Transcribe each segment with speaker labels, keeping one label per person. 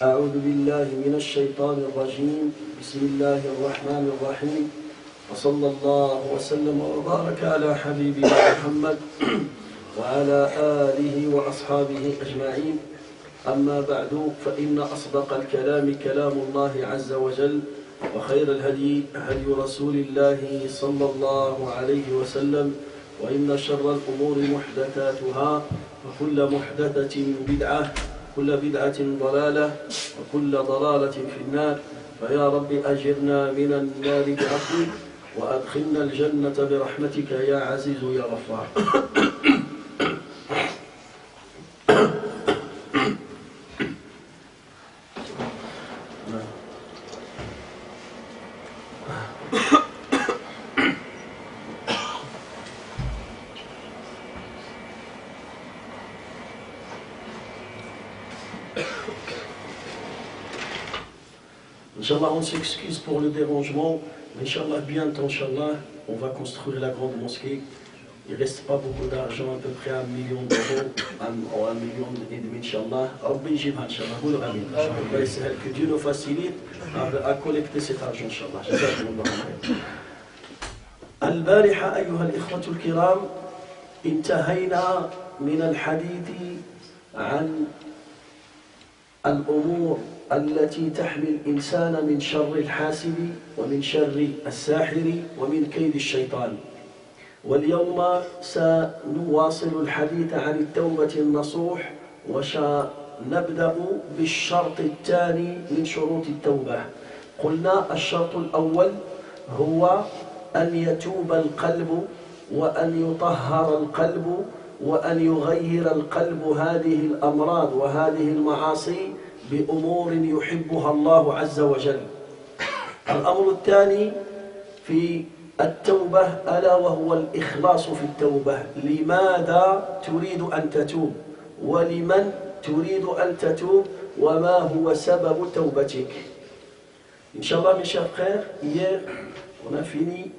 Speaker 1: أعوذ بالله من الشيطان الرجيم بسم الله الرحمن الرحيم وصلى الله وسلم وبارك على حبيبنا محمد وعلى آله وأصحابه أجمعين أما بعد فإن أصدق الكلام كلام الله عز وجل وخير الهدي هدي رسول الله صلى الله عليه وسلم وإن شر الأمور محدثاتها وكل محدثة بدعة كل بدعة ضلالة وكل ضلالة في النار فيا رب أجرنا من النار بعفوك وأدخلنا الجنة برحمتك يا عزيز يا غفار. Inch'Allah, on s'excuse pour le dérangement, mais Inch'Allah, bientôt, Inch'Allah, on va construire la grande mosquée. Il ne reste pas beaucoup d'argent, à peu près 1 million d'euros, ou 1,5 million, Inch'Allah. Rabbi Jibha, Inch'Allah, que Dieu nous facilite à collecter cet argent, Inch'Allah. البارحة أيها الإخوة الكرام انتهينا من الحديث عن الأمور التي تحمي الإنسان من شر الحاسد ومن شر الساحر ومن كيد الشيطان. واليوم سنواصل الحديث عن التوبة النصوح وسنبدأ بالشرط الثاني من شروط التوبة. قلنا الشرط الأول هو أن يتوب القلب وأن يطهر القلب وأن يغير القلب هذه الأمراض وهذه المعاصي بأمور يحبها الله عز وجل. الأمر الثاني في التوبة ألا وهو الإخلاص في التوبة. لماذا تريد أن تتوب ولمن تريد أن تتوب وما هو سبب توبتك. Inch'Allah, mes chers frères, hier on a fini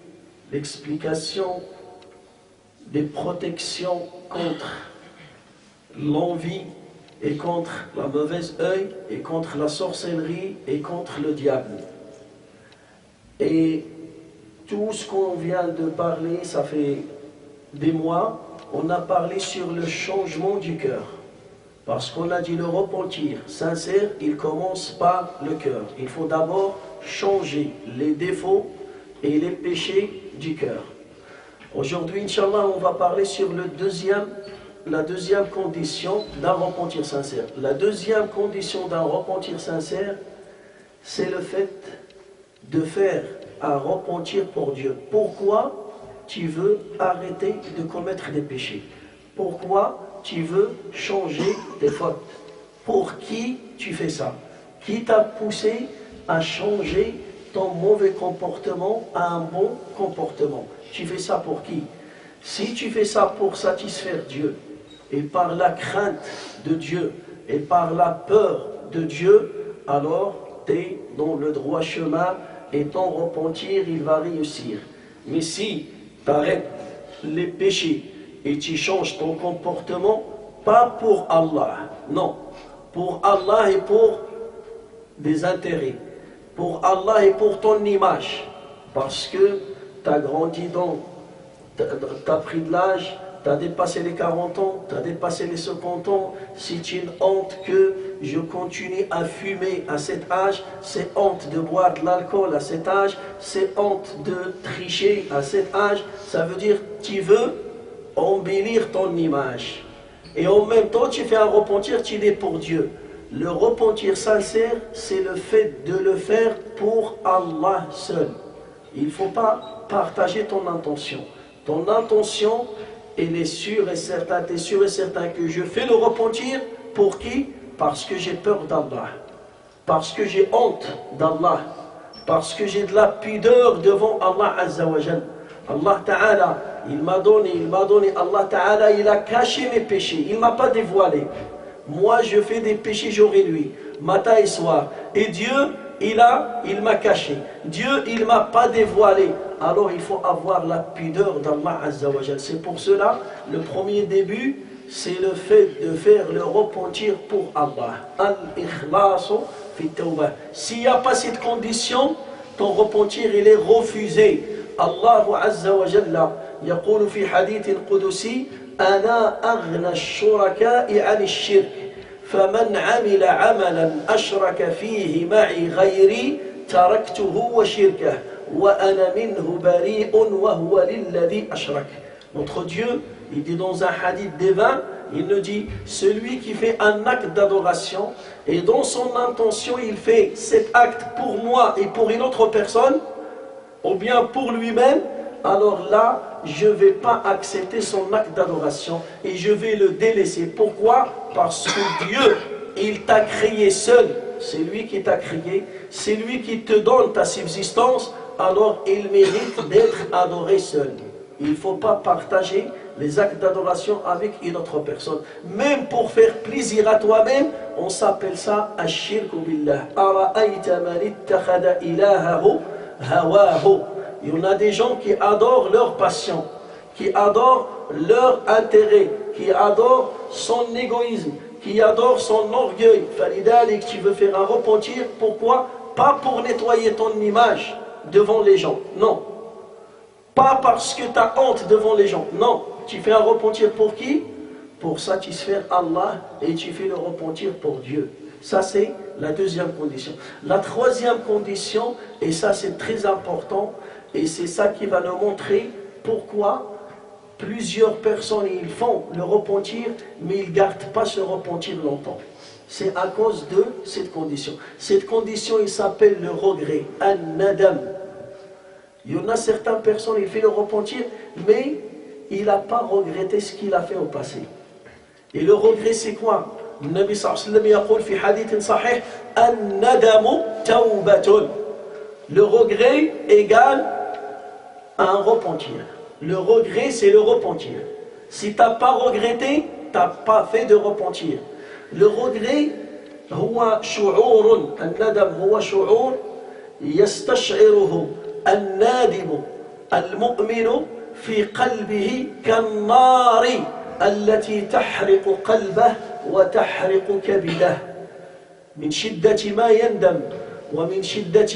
Speaker 1: l'explication des protections contre l'envie et contre la mauvaise œil et contre la sorcellerie et contre le diable. Et tout ce qu'on vient de parler, ça fait des mois, on a parlé sur le changement du cœur. Parce qu'on a dit le repentir sincère, il commence par le cœur. Il faut d'abord changer les défauts et les péchés du cœur. Aujourd'hui, Inch'Allah, on va parler sur la deuxième condition d'un repentir sincère. La deuxième condition d'un repentir sincère, c'est le fait de faire un repentir pour Dieu. Pourquoi tu veux arrêter de commettre des péchés? Pourquoi tu veux changer tes fautes? Pour qui tu fais ça? Qui t'a poussé à changer ton mauvais comportement à un bon comportement? Tu fais ça pour qui? Si tu fais ça pour satisfaire Dieu, et par la crainte de Dieu, et par la peur de Dieu, alors tu es dans le droit chemin et ton repentir, il va réussir. Mais si tu arrêtes les péchés et tu changes ton comportement, pas pour Allah, non, pour Allah et pour des intérêts, pour Allah et pour ton image, parce que tu as grandi dans, tu as pris de l'âge, tu as dépassé les 40 ans, tu as dépassé les 50 ans, c'est une honte que je continue à fumer à cet âge, c'est honte de boire de l'alcool à cet âge, c'est honte de tricher à cet âge, ça veut dire tu veux embellir ton image. Et en même temps, tu fais un repentir, tu dis pour Dieu. Le repentir sincère, c'est le fait de le faire pour Allah seul. Il ne faut pas partager ton intention. Ton intention, elle est sûre et certaine, tu es sûr et certain que je fais le repentir pour qui? Parce que j'ai peur d'Allah, parce que j'ai honte d'Allah, parce que j'ai de la pudeur devant Allah Azza wa Jal. Allah Ta'ala, il m'a donné, Allah Ta'ala, il a caché mes péchés, il ne m'a pas dévoilé. Moi, je fais des péchés jour et nuit, matin et soir. Et Dieu, il m'a caché. Dieu, il ne m'a pas dévoilé. Alors, il faut avoir la pudeur d'Allah Azza wa Jal. C'est pour cela, le premier début c'est le fait de faire le repentir pour Allah. Al-ikhlasu fi tawbah. S'il n'y a pas cette condition, ton repentir il est refusé. Allah Azza wa Jalla يقول في حديث قدسي أنا أغنى الشركاء عن الشرك فمن عمل عملا أشرك فيه معي غيري تركته وشركه وأنا منه بريء وهو للذي أشرك. Notre Dieu, il dit dans un hadith divin, il nous dit, celui qui fait un acte d'adoration et dans son intention il fait cet acte pour moi et pour une autre personne, ou bien pour lui-même, alors là, je ne vais pas accepter son acte d'adoration et je vais le délaisser. Pourquoi? Parce que Dieu, il t'a créé seul. C'est lui qui t'a créé, c'est lui qui te donne ta subsistance, alors il mérite d'être adoré seul. Il ne faut pas partager les actes d'adoration avec une autre personne. Même pour faire plaisir à toi-même, on s'appelle ça ash-shirku billah. Ara'ayta man ittakhadha ilahahu hawahu. Il y en a des gens qui adorent leur passion, qui adorent leur intérêt, qui adorent son égoïsme, qui adorent son orgueil. Falidalik, tu veux faire un repentir, pourquoi? Pas pour nettoyer ton image devant les gens, non. Pas parce que tu as honte devant les gens, non. Tu fais un repentir pour qui? Pour satisfaire Allah et tu fais le repentir pour Dieu. Ça c'est la deuxième condition. La troisième condition, et ça c'est très important, et c'est ça qui va nous montrer pourquoi plusieurs personnes ils font le repentir, mais ils ne gardent pas ce repentir longtemps. C'est à cause de cette condition. Cette condition, il s'appelle le regret, an-nadam. Il y en a certaines personnes, il fait le repentir, mais il n'a pas regretté ce qu'il a fait au passé. Et le regret, c'est quoi? Le Nabi sallallahu alayhi wa sallam dit dans un hadith sahih, an-nadamu tawbatun. Le regret égale un repentir. Le regret, c'est le repentir. Si tu n'as pas regretté, tu n'as pas fait de repentir. Le regret, هو شعور الندم هو شعور يستشعره النادم المؤمن في قلبه كالنار التي تحرق قلبه وتحرق كبده من شدة ما يندم ومن شدة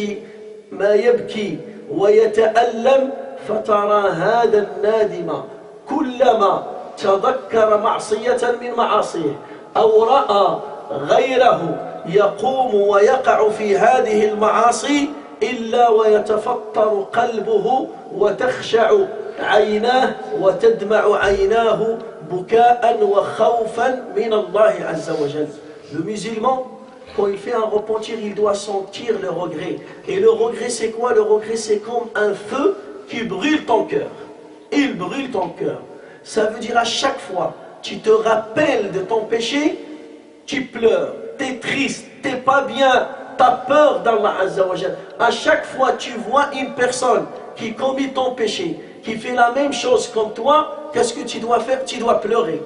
Speaker 1: ما يبكي ويتألم فترى هذا النادم كلما تذكر معصية من معاصيه أو رأى غيره يقوم ويقع في هذه المعاصي إلا ويتفطر قلبه وتخشع عيناه وتدمع عيناه بكاء وخوفا من الله عز وجل. Le musulman, quand il fait un repentir, il doit sentir le regret. Et le regret, c'est quoi? Le regret, c'est comme un feu qui brûle ton cœur. Il brûle ton cœur. Ça veut dire à chaque fois, tu te rappelles de ton péché, tu pleures, tu es triste, tu n'es pas bien, tu as peur d'Allah Azza wa Jal. À chaque fois, tu vois une personne qui commet ton péché, qui fait la même chose comme toi, qu'est-ce que tu dois faire? Tu dois pleurer,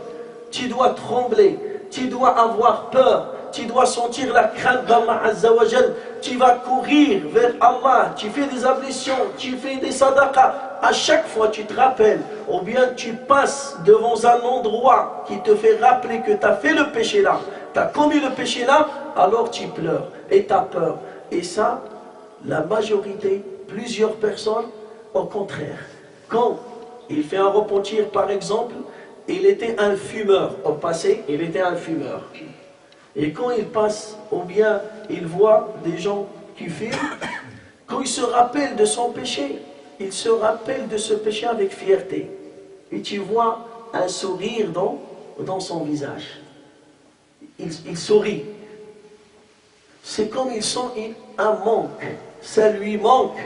Speaker 1: tu dois trembler, tu dois avoir peur. Tu dois sentir la crainte d'Allah Azza wa Jal. Tu vas courir vers Allah. Tu fais des ablutions, tu fais des sadaqas. À chaque fois, tu te rappelles. Ou bien tu passes devant un endroit qui te fait rappeler que tu as fait le péché là. Tu as commis le péché là, alors tu pleures et tu as peur. Et ça, la majorité, plusieurs personnes, au contraire. Quand il fait un repentir, par exemple, il était un fumeur. Au passé, il était un fumeur. Et quand il passe, ou bien il voit des gens qui fument, quand il se rappelle de son péché, il se rappelle de ce péché avec fierté. Et tu vois un sourire dans son visage. Il sourit. C'est comme il sent un manque. Ça lui manque,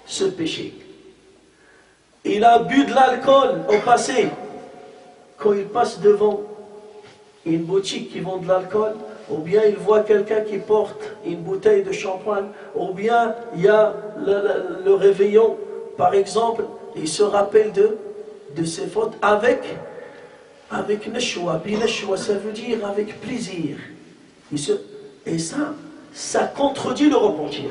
Speaker 1: ce péché. Il a bu de l'alcool au passé. Quand il passe devant une boutique qui vend de l'alcool, ou bien il voit quelqu'un qui porte une bouteille de champagne, ou bien il y a le réveillon, par exemple, il se rappelle de ses fautes avec nashwa. Puis nashwa, ça veut dire avec plaisir. Et ça contredit le repentir.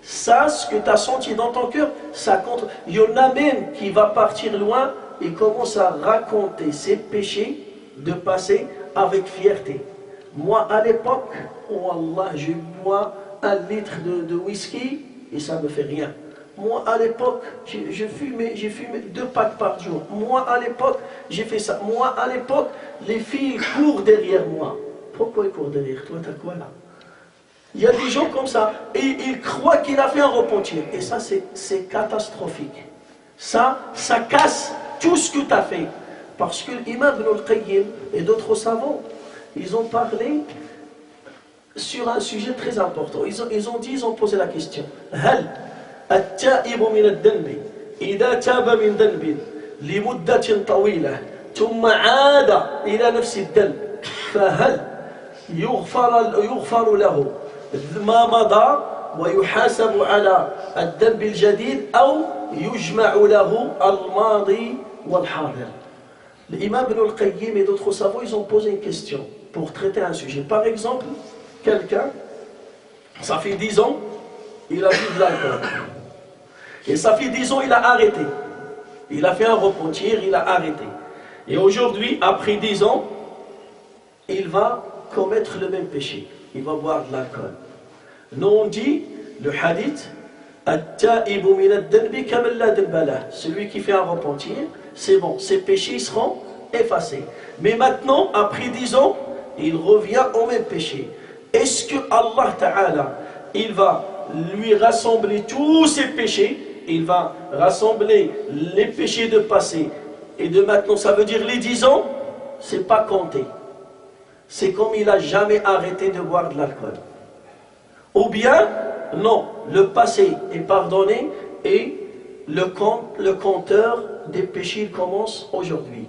Speaker 1: Ça, ce que tu as senti dans ton cœur, ça contre. Il y en a même qui va partir loin et commence à raconter ses péchés de passer avec fierté. Moi, à l'époque, wallah, je bois 1 litre de whisky et ça ne me fait rien. Moi, à l'époque, j'ai fumé 2 packs par jour. Moi, à l'époque, j'ai fait ça. Moi, à l'époque, les filles courent derrière moi. Pourquoi ils courent derrière toi? T'as quoi là? Il y a des gens comme ça. Et ils croient qu'il a fait un repentir. Et ça, c'est catastrophique. Ça casse tout ce que tu as fait. Parce que l'imam Ibn al-Qayyim et d'autres savants, ils ont parlé sur un sujet très important. Ils ont posé la question. Hal التائب من الذنب إذا تاب من ذنب لمدة طويلة ثم عاد إلى نفس الذنب فهل يغفر له ما مضى ويحاسب على الذنب الجديد أو يجمع له الماضي والحاضر. L'imam Ibn al-Qayyim et d'autres savants, ils ont posé une question pour traiter un sujet. Par exemple, quelqu'un, ça fait 10 ans, il a bu de l'alcool. Et ça fait 10 ans, il a arrêté. Il a fait un repentir, il a arrêté. Et aujourd'hui, après 10 ans, il va commettre le même péché. Il va boire de l'alcool. Nous on dit, le hadith, celui qui fait un repentir, c'est bon, ses péchés seront effacés. Mais maintenant, après 10 ans, il revient au même péché. Est-ce que Allah Ta'ala, il va lui rassembler tous ses péchés, il va rassembler les péchés de passé et de maintenant, ça veut dire les 10 ans, c'est pas compté. C'est comme il n'a jamais arrêté de boire de l'alcool. Ou bien, non, le passé est pardonné et le compteur des péchés il commence aujourd'hui.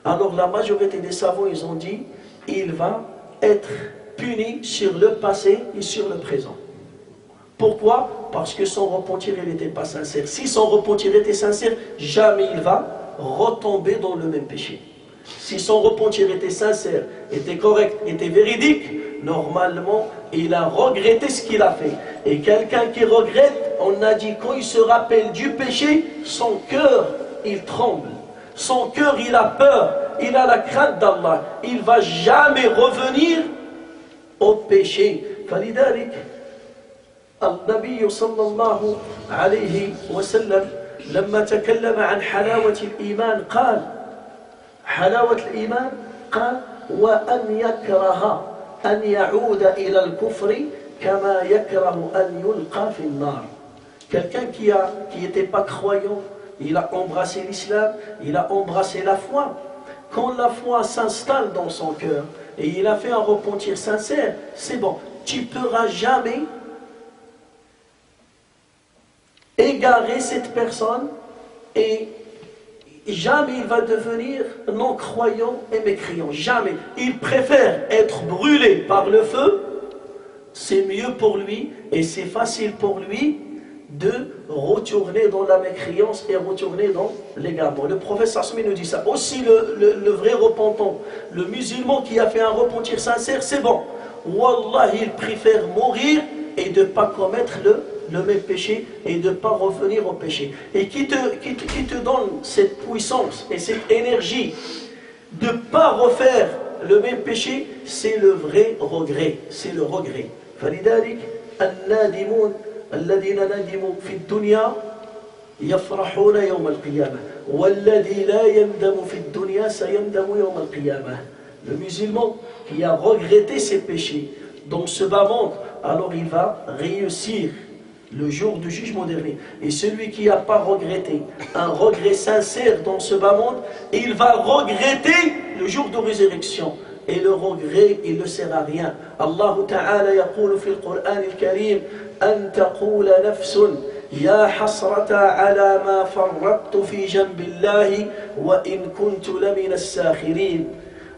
Speaker 1: Alors la majorité des savants, ils ont dit, il va être puni sur le passé et sur le présent. Pourquoi? Parce que son repentir, il n'était pas sincère. Si son repentir était sincère, jamais il va retomber dans le même péché. Si son repentir était sincère, était correct, était véridique, normalement, il a regretté ce qu'il a fait. Et quelqu'un qui regrette, on a dit, quand il se rappelle du péché, son cœur, il tremble. Son cœur, il a peur, il a la crainte d'Allah. Il ne va jamais revenir au péché. فلذلك النبي صلى الله عليه وسلم لما تكلم عن حلاوة الإيمان قال حلاوة الإيمان قال وأن يكره أن يعود إلى الكفر كما يكره أن يلقى في النار. Quelqu'un qui n'était pas croyant, il a embrassé l'islam, il a embrassé la foi. Quand la foi s'installe dans son cœur et il a fait un repentir sincère, c'est bon. Tu ne pourras jamais égarer cette personne et jamais il va devenir non-croyant et mécréant. Jamais. Il préfère être brûlé par le feu. C'est mieux pour lui et c'est facile pour lui de retourner dans la mécréance et retourner dans l'égarement. Le prophète Sassami nous dit ça. Aussi le vrai repentant, le musulman qui a fait un repentir sincère, c'est bon. Wallah, il préfère mourir et de ne pas commettre le même péché et de ne pas revenir au péché. Et qui te donne cette puissance et cette énergie de ne pas refaire le même péché, c'est le vrai regret. C'est le regret. فلذلك النادمون الذين ندموا في الدنيا يفرحون يوم القيامة والذي لا يندم في الدنيا سيندم يوم القيامة. Le musulman qui a regretté ses péchés dans ce bas monde, alors il va réussir le jour du jugement dernier. Et celui qui n'a pas regretté, un regret sincère dans ce bas monde, il va regretter le jour de résurrection. Et le regret, il ne sert à rien. Allah Ta'ala يقول في القرآن الكريم أن تقول نفس يا حسرة على ما فرطت في جنب الله وإن كنت لمن الساخرين.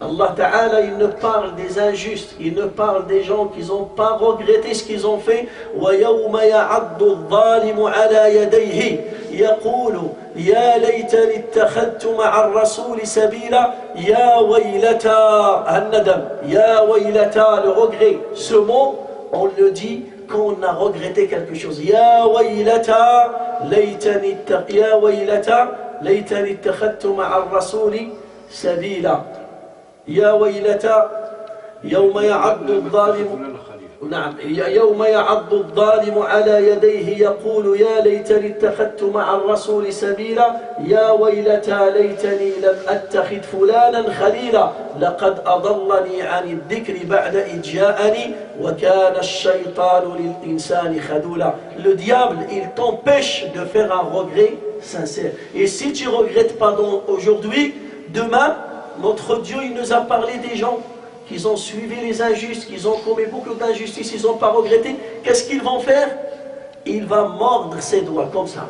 Speaker 1: Allah Ta'ala, il ne parle des injustes, il ne parle des gens qui n'ont pas regretté ce qu'ils ont fait. وَيَوْمَ يَعَضُّ الظَّالِمُ عَلَى يَدَيْهِ يَقُولُ يَا لَيْتَنِي اتَّخَذْتُ مَعَ الرَّسُولِ سَبِيلًا يَا وَيْلَتَا الندم يَا وَيْلَتَا le regret. Ce mot, on le dit quand on a regretté quelque chose. يَا وَيْلَتَا لَيْتَنِي اتَّخَذْتُ مَعَ الرَّسُولِ سَبِيلًا. يا ويلتى يوم يعض الظالم نعم يوم يعض الظالم على يديه يقول يا ليتني اتخذت مع الرسول سبيلا يا ويلتى ليتني لم أتخذ فلانا خليلا لقد أضلني عن الذكر بعد إذ جاءني وكان الشيطان للإنسان خذولا. Le diable, il t'empêche de faire un regret sincère. Et si tu regrettes pas aujourd'hui, demain, notre Dieu, il nous a parlé des gens qu'ils ont suivi les injustes, qu'ils ont commis beaucoup d'injustices, ils n'ont pas regretté. Qu'est-ce qu'ils vont faire? Il va mordre ses doigts comme ça.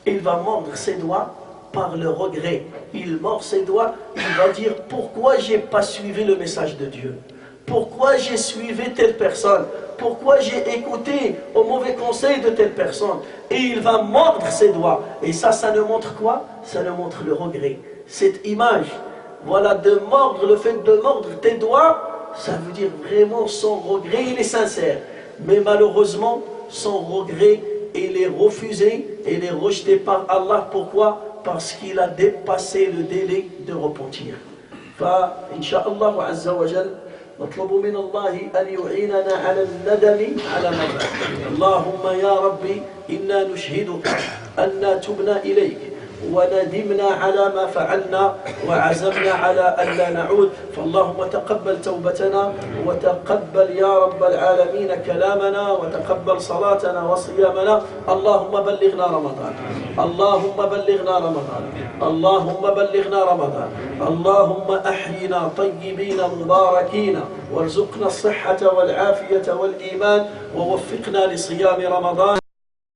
Speaker 1: Il va mordre ses doigts par le regret. Il mord ses doigts, il va dire pourquoi j'ai pas suivi le message de Dieu? Pourquoi j'ai suivi telle personne? Pourquoi j'ai écouté au mauvais conseil de telle personne? Et il va mordre ses doigts. Et ça nous montre quoi? Ça nous montre le regret. Cette image, voilà, de mordre, le fait de mordre tes doigts, ça veut dire vraiment son regret, il est sincère. Mais malheureusement, son regret, il est refusé, il est rejeté par Allah. Pourquoi? Parce qu'il a dépassé le délai de repentir. فإنشاء عز وجل نطلب من الله أن يعيننا على الندم على ما فعل. اللهم يا ربي إنا نشهدك أن تبنا إليك وندمنا على ما فعلنا وعزمنا على ألا نعود. فاللهم تقبل توبتنا وتقبل يا رب العالمين كلامنا وتقبل صلاتنا وصيامنا. اللهم بلغنا رمضان، اللهم بلغنا رمضان، اللهم بلغنا رمضان. اللهم أحينا طيبين مباركين وارزقنا الصحة والعافية والإيمان ووفقنا لصيام رمضان.